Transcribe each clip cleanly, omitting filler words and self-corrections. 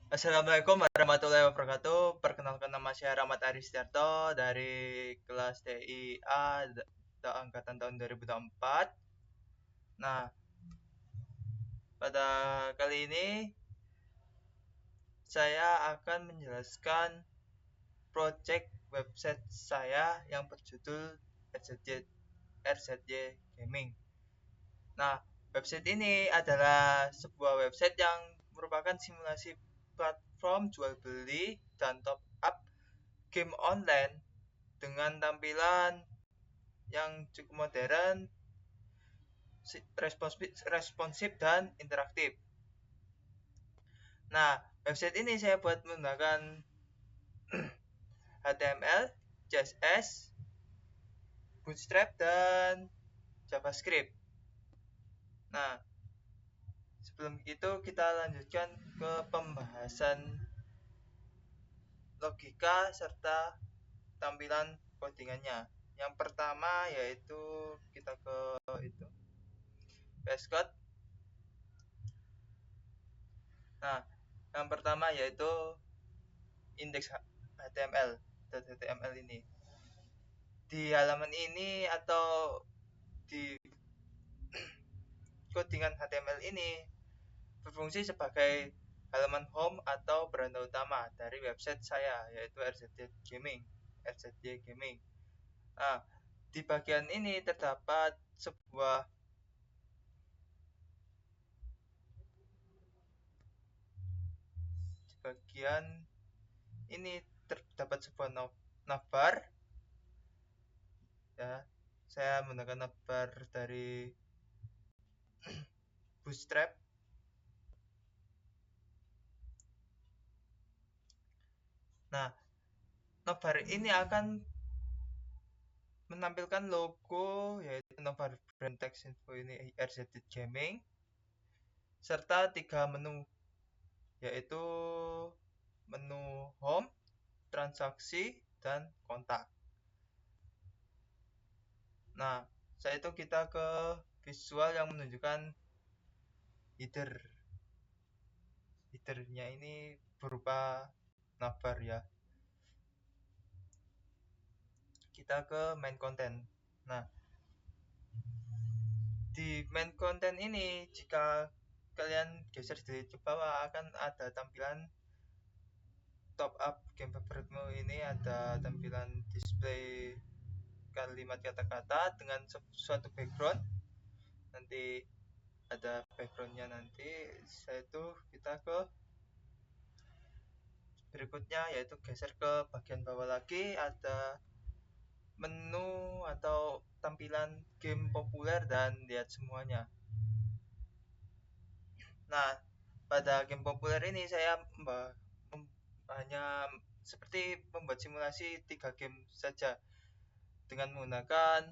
Assalamualaikum warahmatullahi wabarakatuh. Perkenalkan nama saya Rahmat Aristiarto dari kelas TIA angkatan tahun 2004. Nah, pada kali ini saya akan menjelaskan project website saya yang berjudul RZY Gaming. Nah, website ini adalah sebuah website yang merupakan simulasi platform jual beli dan top up game online dengan tampilan yang cukup modern, responsif dan interaktif. Nah, website ini saya buat menggunakan HTML, CSS, Bootstrap, dan JavaScript. Nah, sebelum itu kita lanjutkan ke pembahasan logika serta tampilan codingannya. Yang pertama yaitu kita ke VS Code. Nah, yang pertama yaitu indeks HTML ini. Di halaman ini atau di codingan HTML ini berfungsi sebagai halaman home atau beranda utama dari website saya yaitu RZY Gaming. Nah, di bagian ini terdapat sebuah navbar ya. Saya menggunakan navbar dari Bootstrap. Nah, navbar ini akan menampilkan logo yaitu navbar brand text info ini RZY Gaming serta 3 menu yaitu menu home, transaksi, dan kontak. Nah, setelah itu kita ke visual yang menunjukkan headernya ini berupa navbar ya. Kita ke main content. Nah, di main content ini jika kalian geser sedikit ke bawah akan ada tampilan top up game favoritmu. Ini ada tampilan display kalimat kata-kata dengan suatu background. Nanti ada backgroundnya nanti. Setelah itu kita ke berikutnya yaitu geser ke bagian bawah lagi, ada menu atau tampilan game populer dan lihat semuanya. Nah, pada game populer ini saya hanya seperti membuat simulasi 3 game saja dengan menggunakan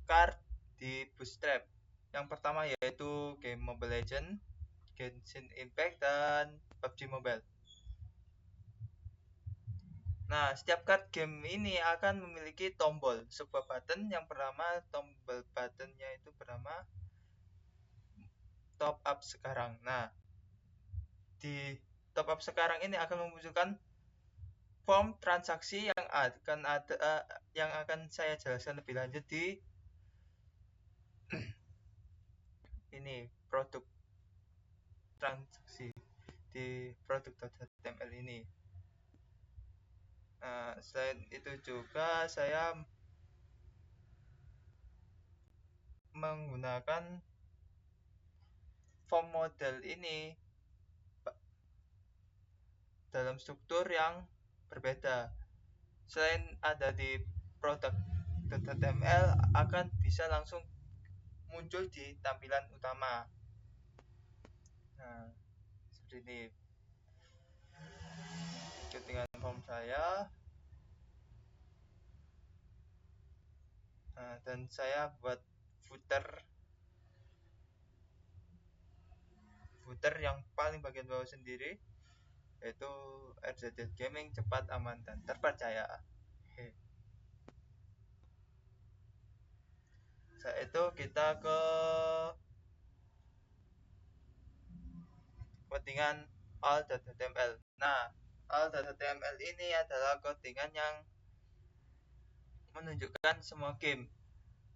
card di Bootstrap. Yang pertama yaitu game Mobile Legends, Genshin Impact, dan PUBG Mobile. Nah, setiap card game ini akan memiliki tombol, sebuah button. Yang pertama, tombol buttonnya itu bernama top up sekarang. Nah, di top up sekarang ini akan memunculkan form transaksi yang akan saya jelaskan lebih lanjut di ini produk transaksi di produk.html ini. Nah, selain itu juga saya menggunakan form model ini dalam struktur yang berbeda. Selain ada di produk.html akan bisa langsung muncul di tampilan utama. Nah, seperti ini. Dengan form saya. Nah, dan saya buat footer yang paling bagian bawah sendiri yaitu RZY Gaming, cepat, aman, dan terpercaya. Setelah itu kita ke codingan all.html. Nah, all.html ini adalah codingan yang menunjukkan semua game.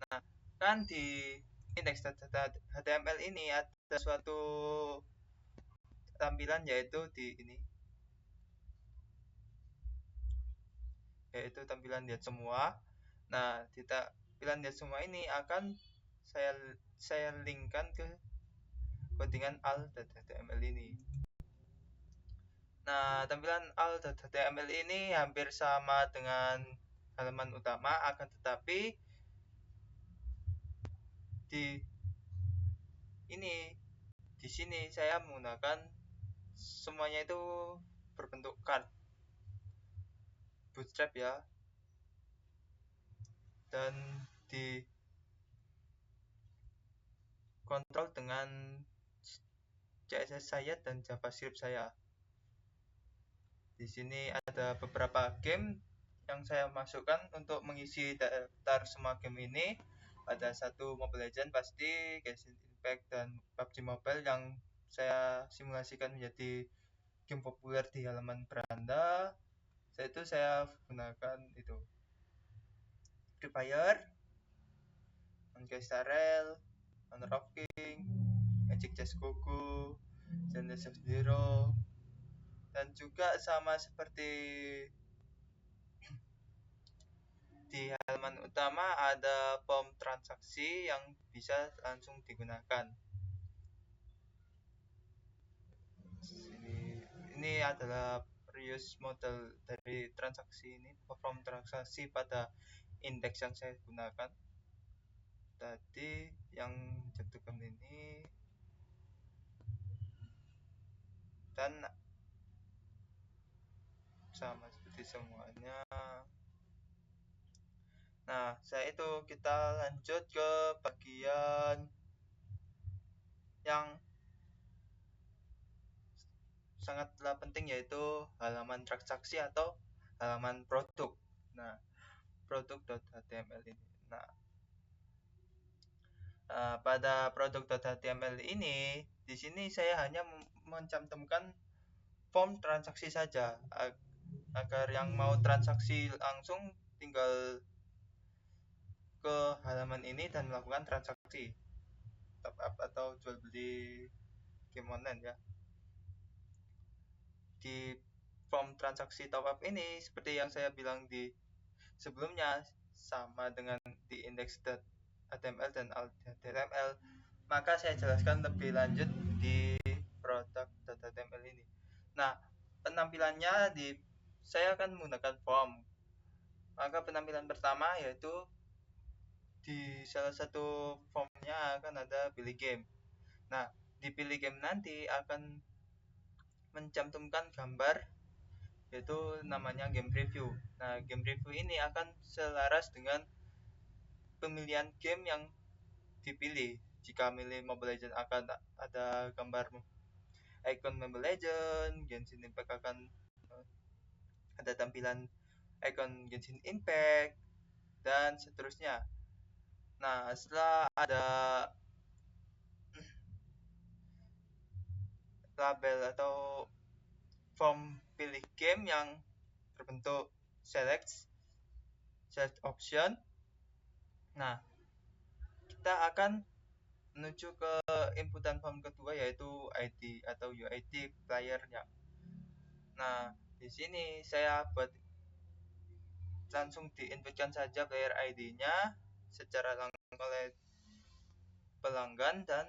Nah, kan di index.html ini ada suatu tampilan yaitu yaitu tampilan lihat semua. Nah, di tampilan lihat semua ini akan saya linkkan ke codingan all.html ini. Nah, tampilan all.html ini hampir sama dengan halaman utama, akan tetapi di sini saya menggunakan semuanya itu berbentuk card bootstrap ya, dan di kontrol dengan CSS saya dan JavaScript saya. Di sini ada beberapa game yang saya masukkan untuk mengisi daftar semua game ini. Ada satu Mobile Legends pasti, Genshin Impact dan PUBG Mobile yang saya simulasikan menjadi game populer di halaman beranda. Saya gunakan itu Free Fire, Monkey Star Rail, Honor of King, Magic Chess Goku, Genesis Zero, dan juga sama seperti di halaman utama ada form transaksi yang bisa langsung digunakan. Ini adalah reuse model dari transaksi ini, form transaksi pada indeks yang saya gunakan tadi, yang jatuhkan ini, dan sama seperti semuanya. Nah, kita lanjut ke bagian yang sangatlah penting, yaitu halaman transaksi atau halaman produk. Nah, produk.html ini. Nah, pada produk.html ini, di sini saya hanya mencantumkan form transaksi saja, agar yang mau transaksi langsung tinggal ke halaman ini dan melakukan transaksi top up atau jual beli game online ya. Di form transaksi top up ini, seperti yang saya bilang di sebelumnya, sama dengan di index.html dan alt.html, maka saya jelaskan lebih lanjut di product.html ini. Nah, penampilannya saya akan menggunakan form. Maka penampilan pertama yaitu di salah satu formnya akan ada pilih game. Nah, di pilih game nanti akan mencantumkan gambar, yaitu namanya game preview. Nah, game preview ini akan selaras dengan pemilihan game yang dipilih. Jika milih Mobile Legends akan ada gambar icon Mobile Legends, Genshin Impact akan ada tampilan icon Genshin Impact, dan seterusnya. Nah, setelah ada label atau form pilih game yang berbentuk select option, nah, kita akan menuju ke inputan form kedua, yaitu ID atau UID playernya. Nah, di sini saya langsung diinputkan saja player ID-nya secara langsung oleh pelanggan, dan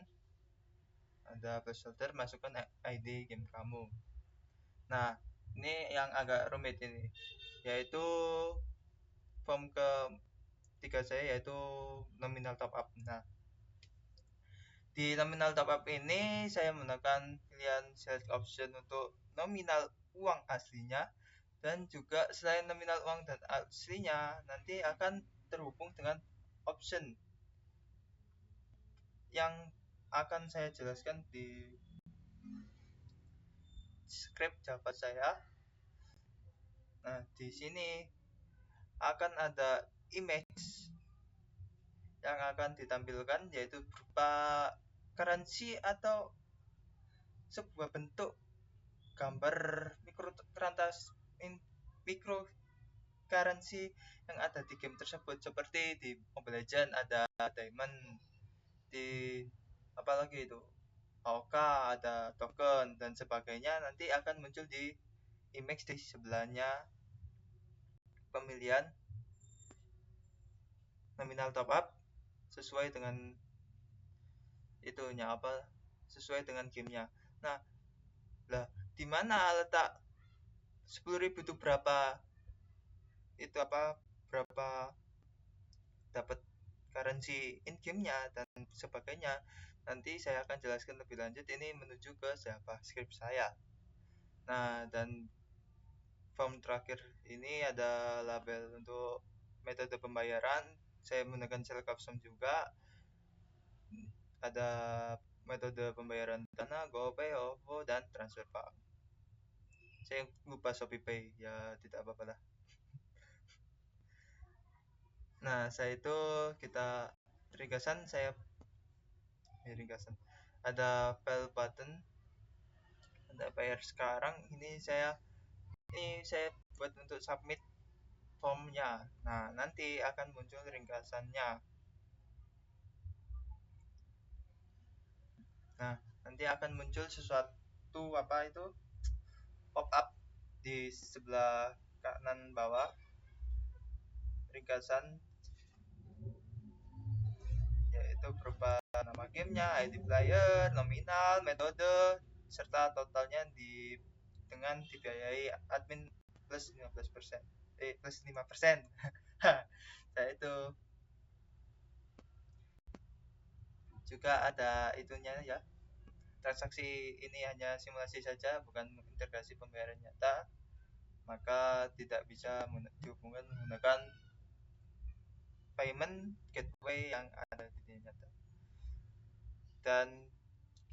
ada placeholder masukkan ID game kamu. Nah, ini yang agak rumit ini, yaitu form ketiga saya, yaitu nominal top up. Nah, di nominal top up ini saya menggunakan pilihan select option untuk nominal uang aslinya, dan juga selain nominal uang dan aslinya, nanti akan terhubung dengan option yang akan saya jelaskan di script Java saya. Nah, di sini akan ada image yang akan ditampilkan, yaitu berupa currency atau sebuah bentuk gambar mikro currency yang ada di game tersebut, seperti di Mobile Legends ada diamond, di apalagi itu AOK ada token dan sebagainya. Nanti akan muncul di image di sebelahnya pemilihan nominal top up sesuai dengan itunya apa, sesuai dengan gamenya. Nah lah, di mana letak 10.000 itu berapa, itu apa, berapa dapat currency in gamenya dan sebagainya, nanti saya akan jelaskan lebih lanjut ini menuju ke JavaScript saya. Nah, dan form terakhir ini ada label untuk metode pembayaran, saya menggunakan Select Sum juga. Ada metode pembayaran Dana, GoPay, OVO, dan TransferPay. Saya lupa ShopeePay, ya tidak apa-apa lah. Nah, saya itu ringkasan ada file button, ada bayar sekarang. Ini saya buat untuk submit formnya. Nah, nanti akan muncul ringkasannya. Nah, nanti akan muncul sesuatu apa itu pop up di sebelah kanan bawah ringkasan, yaitu berupa nama gamenya, ID player, nominal, metode, serta totalnya dengan dibiayai admin plus 15%. Plus 5%. Saya itu juga ada itunya ya. Transaksi ini hanya simulasi saja, bukan integrasi pembayaran nyata, maka tidak bisa dihubungkan menggunakan payment gateway yang ada di dunia nyata. Dan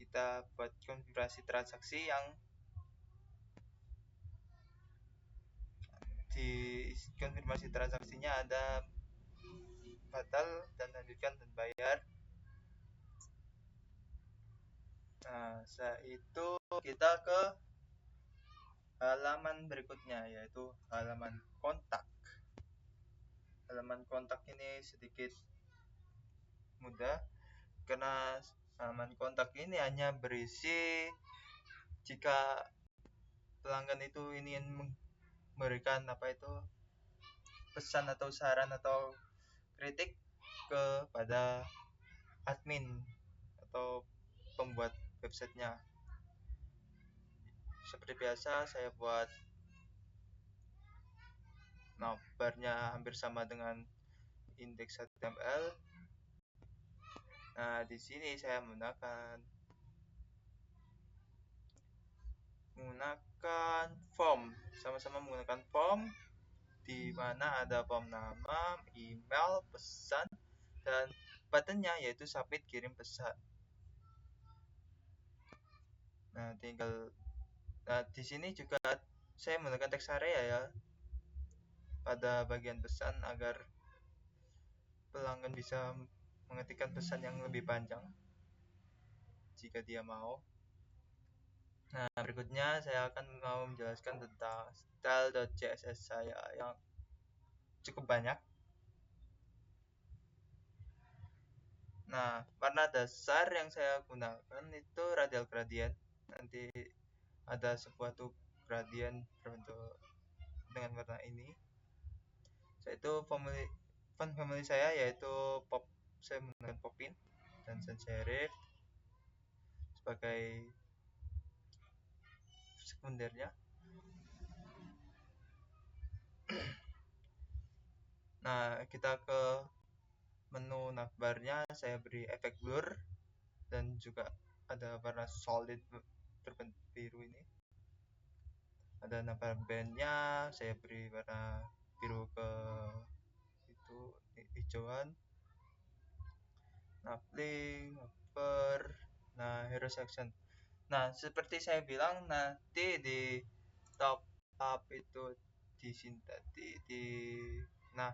kita buat konfigurasi transaksi yang di konfirmasi transaksinya ada batal dan lanjutkan dan bayar. Nah, setelah itu kita ke halaman berikutnya, yaitu halaman kontak. Halaman kontak ini sedikit mudah karena halaman kontak ini hanya berisi jika pelanggan itu ingin memberikan apa itu pesan atau saran atau kritik kepada admin atau pembuat websitenya. Seperti biasa saya buat navbarnya hampir sama dengan indeks HTML. Nah, di sini saya menggunakan form, sama-sama menggunakan form, di mana ada form nama, email, pesan, dan buttonnya yaitu submit kirim pesan. Nah, di sini juga saya menggunakan text area ya pada bagian pesan agar pelanggan bisa mengetikkan pesan yang lebih panjang jika dia mau. Nah, berikutnya saya akan mau menjelaskan tentang style.css saya yang cukup banyak. Nah, warna dasar yang saya gunakan itu radial gradient. Nanti ada sebuah gradient berbentuk dengan warna ini. Saya itu font family saya yaitu saya menggunakan Popin dan sans serif sebagai sekundernya. Nah, kita ke menu navbarnya, saya beri efek blur dan juga ada warna solid berbentuk biru ini. Ada navbar bandnya, saya beri warna biru ke itu hijauan. Navlink, navbar, nah hero section. Nah, seperti saya bilang nanti di top up itu di sini tadi nah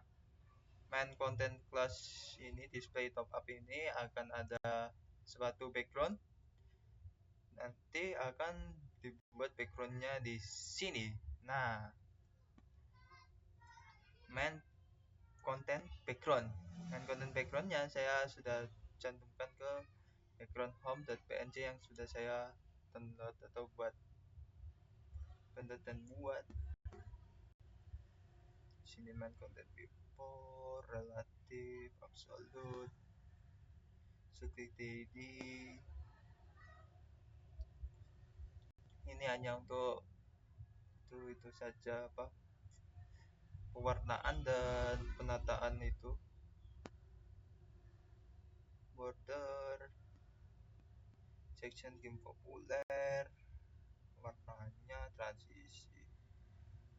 main content class ini display top up ini akan ada suatu background nanti akan dibuat backgroundnya di sini. Nah, main content background. Main content backgroundnya saya sudah cantumkan ke background home.png yang sudah saya download atau buat dan buat. Sini main content before, relative, absolute, security. Ini hanya untuk itu saja apa pewarnaan dan penataan itu, border, section game populer, warnanya, transisi,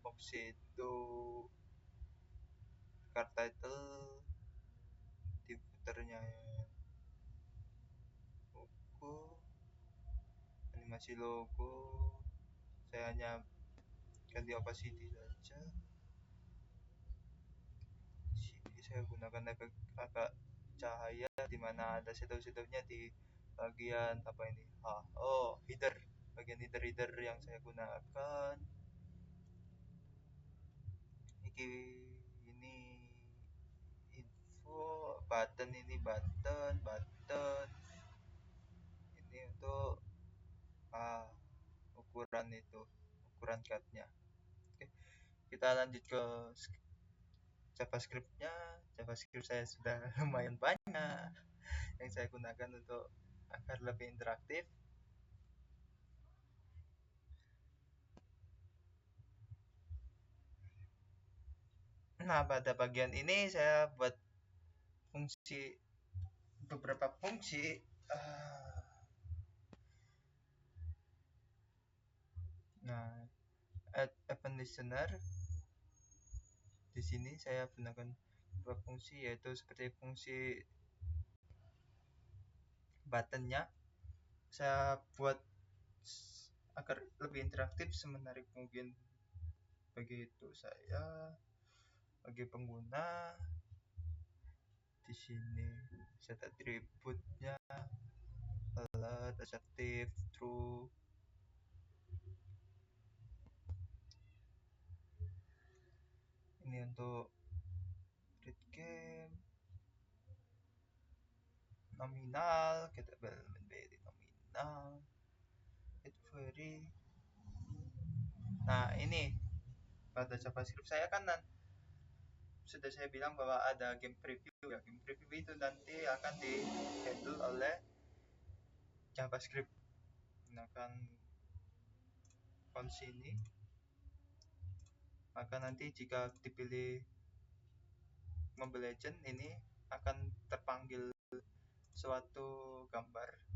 box itu, card title, di footernya logo, animasi logo, saya hanya ganti opacity saja. Sini saya gunakan efek agak cahaya di mana ada shadow-shadownya di bagian apa ini? Header. Bagian header yang saya gunakan. Ini info button, ini button ini untuk ukuran cardnya. Oke, kita lanjut ke JavaScript-nya. JavaScript saya sudah lumayan banyak yang saya gunakan untuk agar lebih interaktif. Nah, pada bagian ini saya buat beberapa fungsi. Nah, add event listener. Di sini saya gunakan beberapa fungsi, yaitu seperti fungsi buttonnya. Saya buat agar lebih interaktif semenarik mungkin. Begitu saya bagi pengguna. Di sini set attribute-nya alert, assertive, true. Ini untuk read game, nominal, get element very nominal, it very. Nah, ini pada JavaScript saya kan sudah saya bilang bahwa ada game preview ya. Game preview itu nanti akan di handle oleh JavaScript. Gunakan font sini, maka nanti jika dipilih Mobile Legend ini akan terpanggil suatu gambar.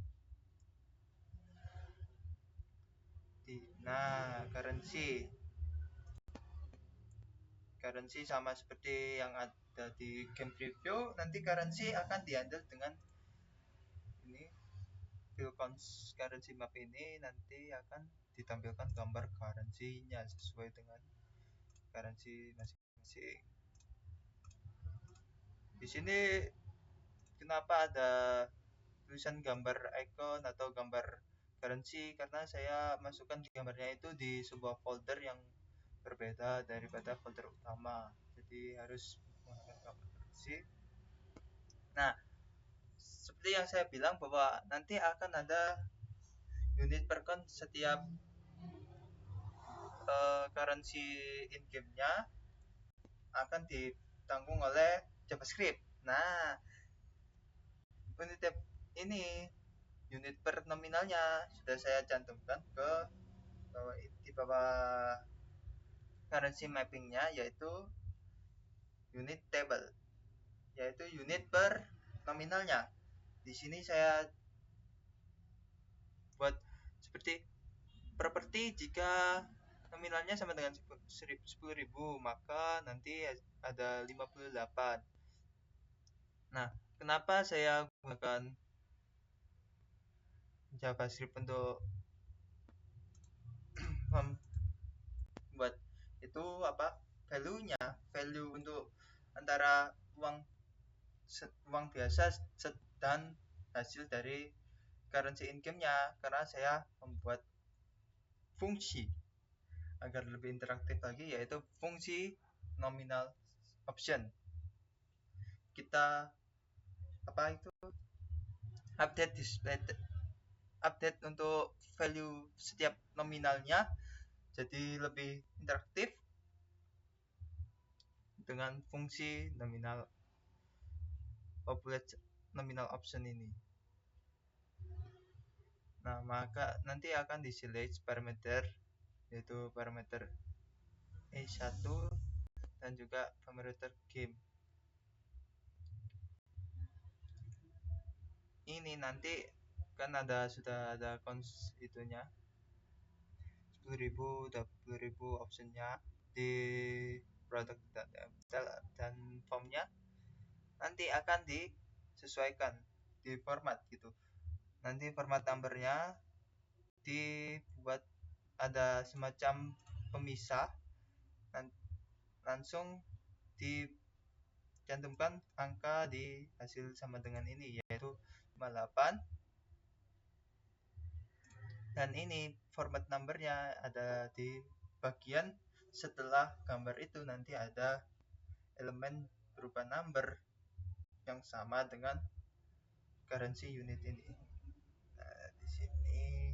Currency sama seperti yang ada di game preview. Nanti currency akan dihandle dengan ini fill currency map ini, nanti akan ditampilkan gambar currency-nya sesuai dengan currency masing-masing. Di sini kenapa ada tulisan gambar icon atau gambar currency? Karena saya masukkan gambarnya itu di sebuah folder yang berbeda daripada folder utama. Jadi harus menggunakan gambar currency. Nah, seperti yang saya bilang bahwa nanti akan ada unit per count setiap currency in game-nya akan ditanggung oleh JavaScript. Nah, unit per nominalnya sudah saya cantumkan di bawah currency mapping-nya, yaitu unit table, yaitu unit per nominalnya. Di sini saya buat seperti properti jika nominalnya sama dengan 10.000, maka nanti ada 58. Nah, kenapa saya gunakan JavaScript untuk membuat itu value untuk antara uang biasa dan hasil dari currency in game-nya karena saya membuat fungsi agar lebih interaktif lagi, yaitu fungsi nominal option. Kita update untuk value setiap nominalnya jadi lebih interaktif dengan fungsi nominal populate nominal option ini. Nah, maka nanti akan di-select parameter, yaitu parameter E1 dan juga parameter game. Ini nanti kan sudah ada itunya 10.000 optionnya di product dan formnya nanti akan disesuaikan di format gitu. Nanti format numbernya dibuat ada semacam pemisah, langsung dicantumkan angka di hasil sama dengan ini, yaitu 58. Dan ini format numbernya ada di bagian setelah gambar itu, nanti ada elemen berupa number yang sama dengan currency unit ini. Nah, di sini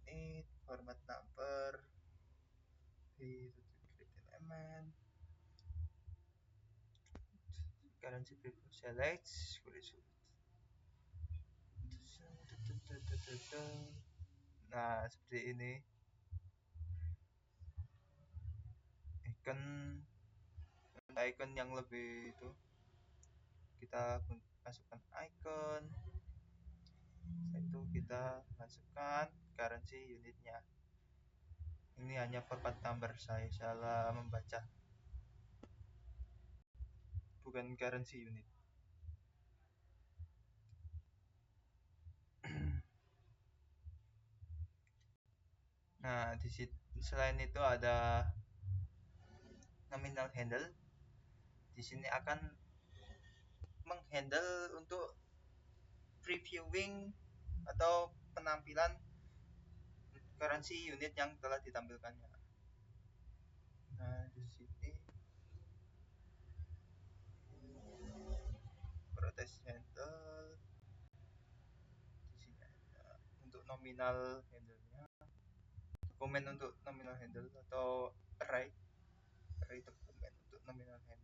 unit format number di element currency preview select. Nah, seperti ini. Icon yang lebih itu, kita masukkan icon, setelah itu kita masukkan currency unitnya. Ini hanya format number, saya salah membaca, bukan currency unit. Nah, selain itu ada nominal handle. Di sini akan menghandle untuk previewing atau penampilan currency unit yang telah ditampilkannya. Nah, di sini protest handle, di sini ada untuk nominal handle-nya, dokumen untuk nominal handle atau array dokumen untuk nominal handle.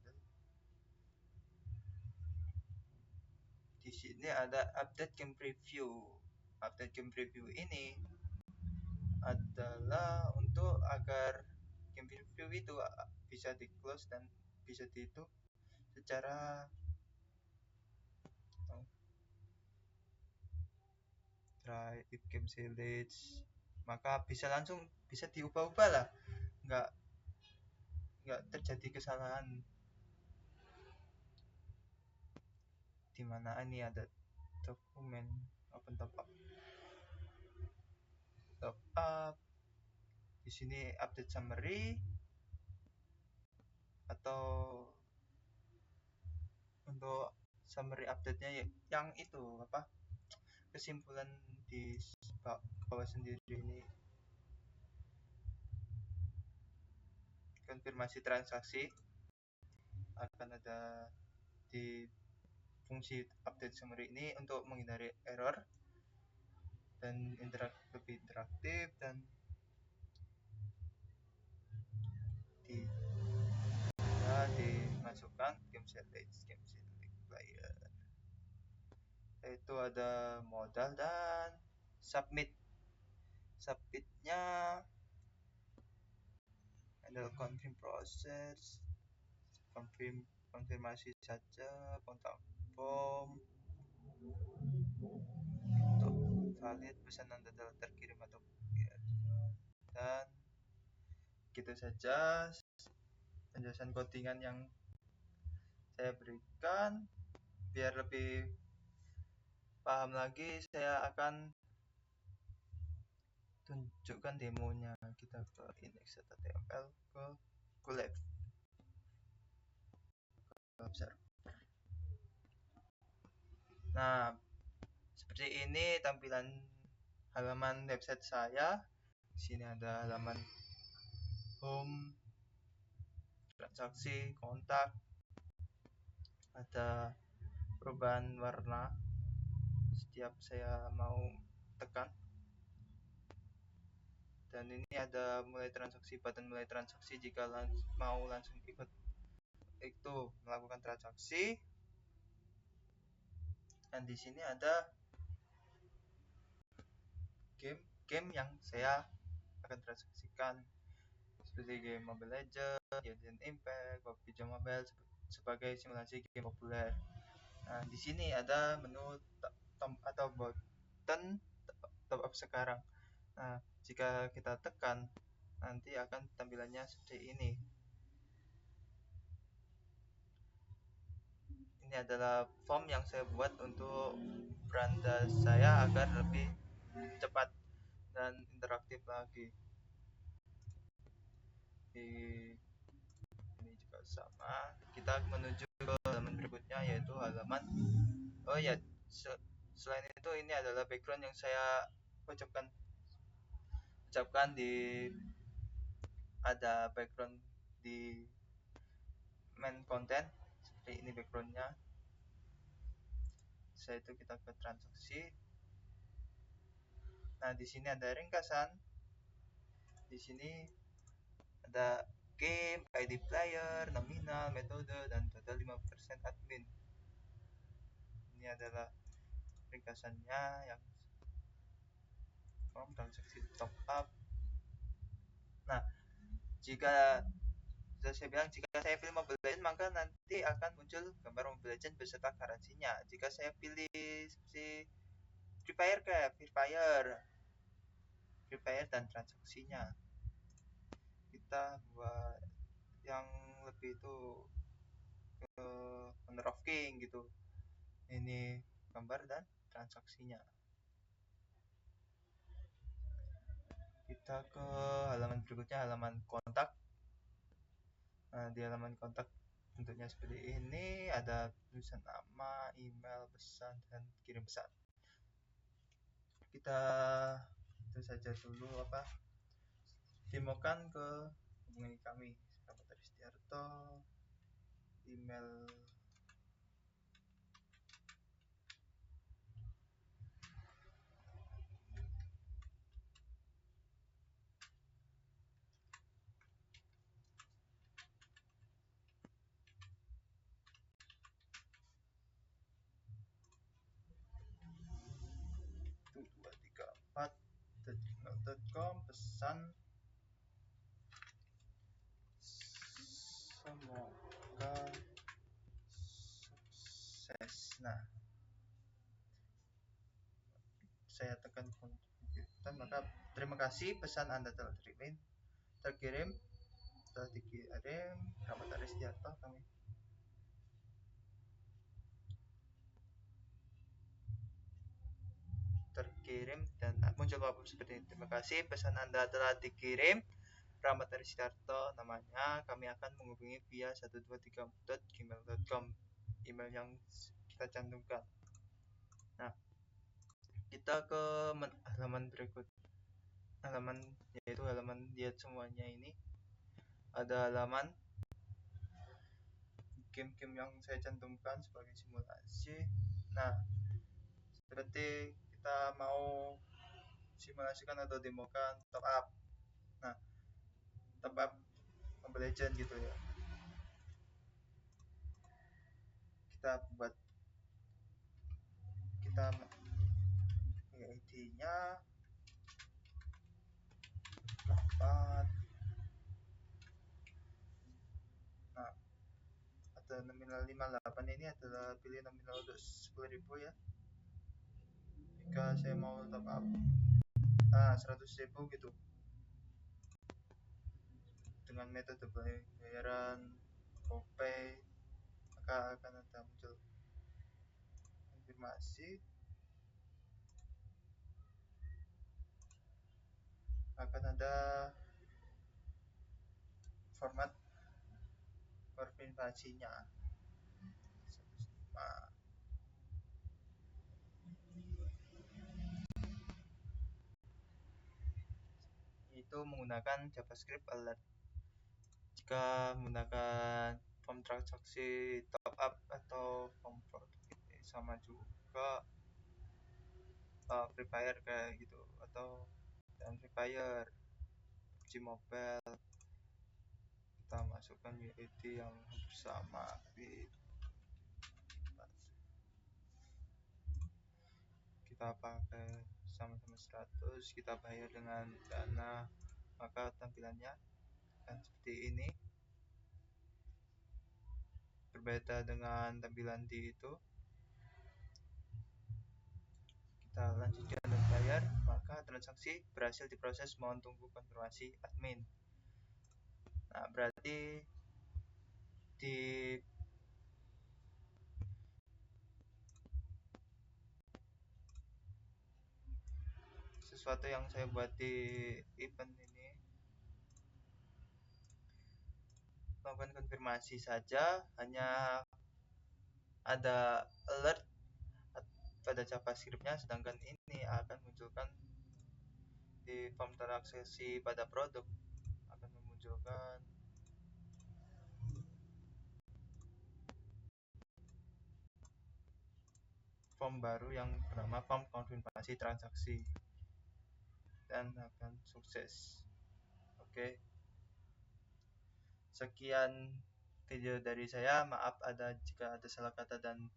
Di sini ada update game preview. Update game preview ini adalah untuk agar game preview itu bisa di close dan bisa dihitung secara try if game select, maka bisa langsung bisa diubah-ubah lah, nggak terjadi kesalahan. Dimana ini ada dokumen open top up. Di sini update summary atau untuk summary update-nya yang itu kesimpulan di bawah sendiri ini, konfirmasi transaksi akan ada di fungsi update summary ini untuk menghindari error dan lebih interaktif, dan dimasukkan game select player. Itu ada modal dan submitnya handle confirm proses, konfirmasi saja kontak form untuk valid pesanan data terkirim atau dan gitu saja penjelasan codingan yang saya berikan. Biar lebih paham lagi, saya akan tunjukkan demonya. Kita ke index.html, ke lab server. Nah, seperti ini tampilan halaman website saya. Di sini ada halaman home, transaksi, kontak, ada perubahan warna setiap saya mau tekan, dan ini ada mulai transaksi, button mulai transaksi jika mau langsung ikut itu melakukan transaksi. Dan di sini ada game yang saya akan transaksikan, seperti game Mobile Legends, Genshin Impact, PUBG Mobile sebagai simulasi game populer. Nah, di sini ada menu atau button top up sekarang. Nah, jika kita tekan, nanti akan tampilannya seperti ini. Ini adalah form yang saya buat untuk beranda saya agar lebih cepat dan interaktif lagi. Ini juga sama. Kita menuju ke halaman berikutnya, yaitu halaman selain itu ini adalah background yang saya ucapkan di ada background di main content, seperti ini backgroundnya. Setelah itu kita ke transaksi. Nah, di sini ada ringkasan. Di sini ada game, ID player, nominal, metode, dan total 5% admin. Ini adalah ringkasannya yang form transaksi top up. Nah, jika saya bilang, jika saya pilih Mobile Legends, maka nanti akan muncul gambar Mobile Legends beserta currency-nya. Jika saya pilih seperti Free Fire dan transaksinya, kita buat yang lebih itu ke Honor of King gitu. Ini gambar dan transaksinya. Kita ke halaman berikutnya, halaman kontak. Nah, di halaman kontak bentuknya seperti ini, ada tulisan nama, email, pesan, dan kirim pesan. Kita itu saja dulu demokan ke hubungi kami, Rahmat Aristiarto, email gmail.com, pesan semoga sukses. Nah, saya tekan kontak, maka terima kasih, pesan Anda telah terkirim Rahmat Aristiarto kami. Terkirim dan muncul pop-up seperti ini. Terima kasih, pesan Anda telah dikirim. Rahmat Aristiarto namanya. Kami akan menghubungi via 123.gmail.com, email yang kita cantumkan. Nah, kita ke halaman berikut. Yaitu halaman lihat semuanya. Ini ada halaman game-game yang saya cantumkan sebagai simulasi. Nah, seperti kita mau simulasikan atau demokan top up. Nah, top up Mobile Legends gitu ya. Kita ID-nya 8. Nah, ada nominal 58, ini adalah pilih nominal untuk 10.000 ya. Jika saya mau top up 100.000 gitu, dengan metode pembayaran GoPay, maka akan ada muncul konfirmasi, akan ada format konfirmasinya 105. itu menggunakan JavaScript alert. Jika menggunakan form transaksi top up atau form produk ini sama juga Free Fire kayak gitu, atau dan Free Fire PUBG Mobile kita masukkan UID yang hampir sama kita pakai sama-sama 100, kita bayar dengan Dana, maka tampilannya akan seperti ini. Berbeda dengan tampilan di itu. Kita lanjutkan dan bayar, maka transaksi berhasil diproses, mohon tunggu konfirmasi admin. Nah, berarti di sesuatu yang saya buat di event ini melakukan konfirmasi saja, hanya ada alert pada JavaScript-nya, sedangkan ini akan munculkan di form transaksi pada produk, akan memunculkan form baru yang bernama form konfirmasi transaksi dan akan sukses. Oke, sekian video dari saya. Maaf jika ada salah kata dan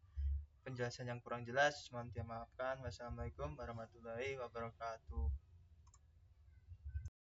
penjelasan yang kurang jelas, mohon dimaafkan. Wassalamualaikum warahmatullahi wabarakatuh.